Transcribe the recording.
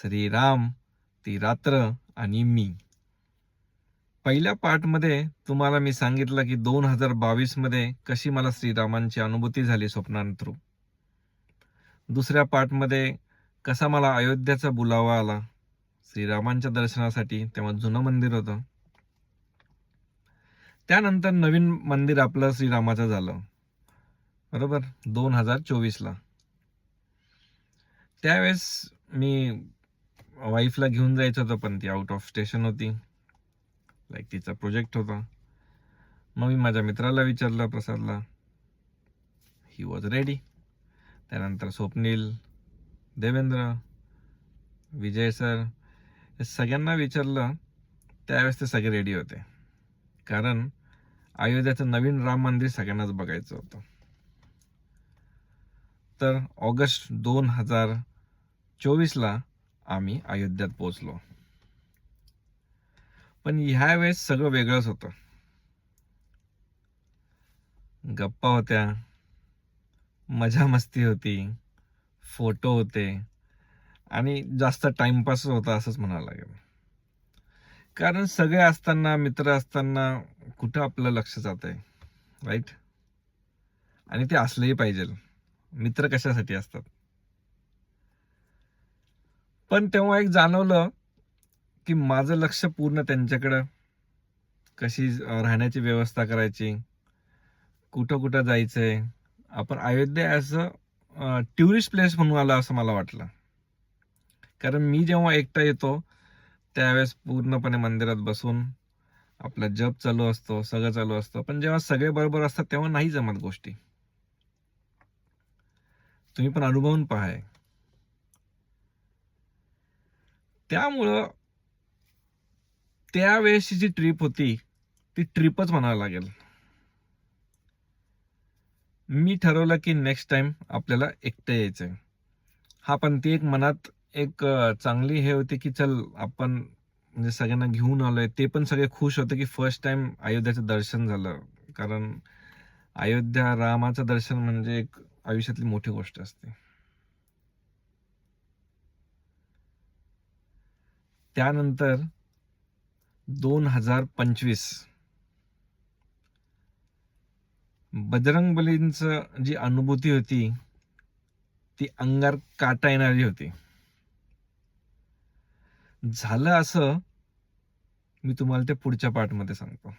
श्रीराम, ती रात्र आणि मी. पहिल्या पार्टमध्ये तुम्हाला मी सांगितलं की 2022 मध्ये कशी मला श्रीरामांची अनुभूती झाली स्वप्नांत थ्रू. दुसऱ्या पार्टमध्ये कसा मला अयोध्याचा बुलावा आला श्रीरामांच्या दर्शनासाठी. तेव्हा जुनं मंदिर होतं. त्यानंतर नवीन मंदिर आपलं श्रीरामाचं झालं, बरोबर, 2024 ला. त्यावेळेस मी वाईफला घेऊन जायचं होतं, पण ती आउट ऑफ स्टेशन होती, तिचा प्रोजेक्ट होता. मग मी माझ्या मित्राला विचारलं, प्रसादला. He was ready. त्यानंतर स्वप्नील, देवेंद्र, विजय सर, हे सगळ्यांना विचारलं. त्यावेळेस ते सगळे रेडी होते, कारण अयोध्याचं नवीन राम मंदिर सगळ्यांनाच बघायचं होतं. तर ऑगस्ट 2024 ला आम्ही अयोध्यात पोहोचलो. पण ह्या वेळेस सगळं वेगळंच होतं. गप्पा होत्या, मजा मस्ती होती, फोटो होते आणि जास्त टाइमपास होता असंच म्हणावं लागेल. कारण सगळे असताना, मित्र असताना कुठं आपलं लक्ष जातंय, राईट? आणि ते असलंही पाहिजे. मित्र कशासाठी असतात? पण तेव्हा एक जाणवलं की माझं लक्ष पूर्ण त्यांच्याकडं, कशी राहण्याची व्यवस्था करायची, कुठं कुठं जायचंय. आपण Ayodhya as a tourist place म्हणून आला असं मला वाटलं. कारण मी जेव्हा एकटा येतो त्यावेळेस पूर्णपणे मंदिरात बसून आपला जप चालू असतो, सगळं चालू असतं. पण जेव्हा सगळे बरोबर असतात तेव्हा नाही जमत गोष्टी. तुम्ही पण अनुभवून पहा. त्यामुळं त्यावेळेसची जी ट्रिप होती ती ट्रिपच म्हणावं लागेल. मी ठरवलं की नेक्स्ट टाइम आपल्याला एकटं यायचंय. हा, पण ती एक मनात एक चांगली हे होती की चल आपण म्हणजे सगळ्यांना घेऊन आलोय. ते पण सगळे खुश होते की फर्स्ट टाइम अयोध्याचं दर्शन झालं. कारण अयोध्या रामाचं दर्शन म्हणजे एक आयुष्यातली मोठी गोष्ट असते. त्यानंतर 2025 बजरंगबलींचं जी अनुभूती होती ती अंगार काटा येणारी होती. झालं असं, मी तुम्हाला ते पुढच्या पार्ट मध्ये सांगतो.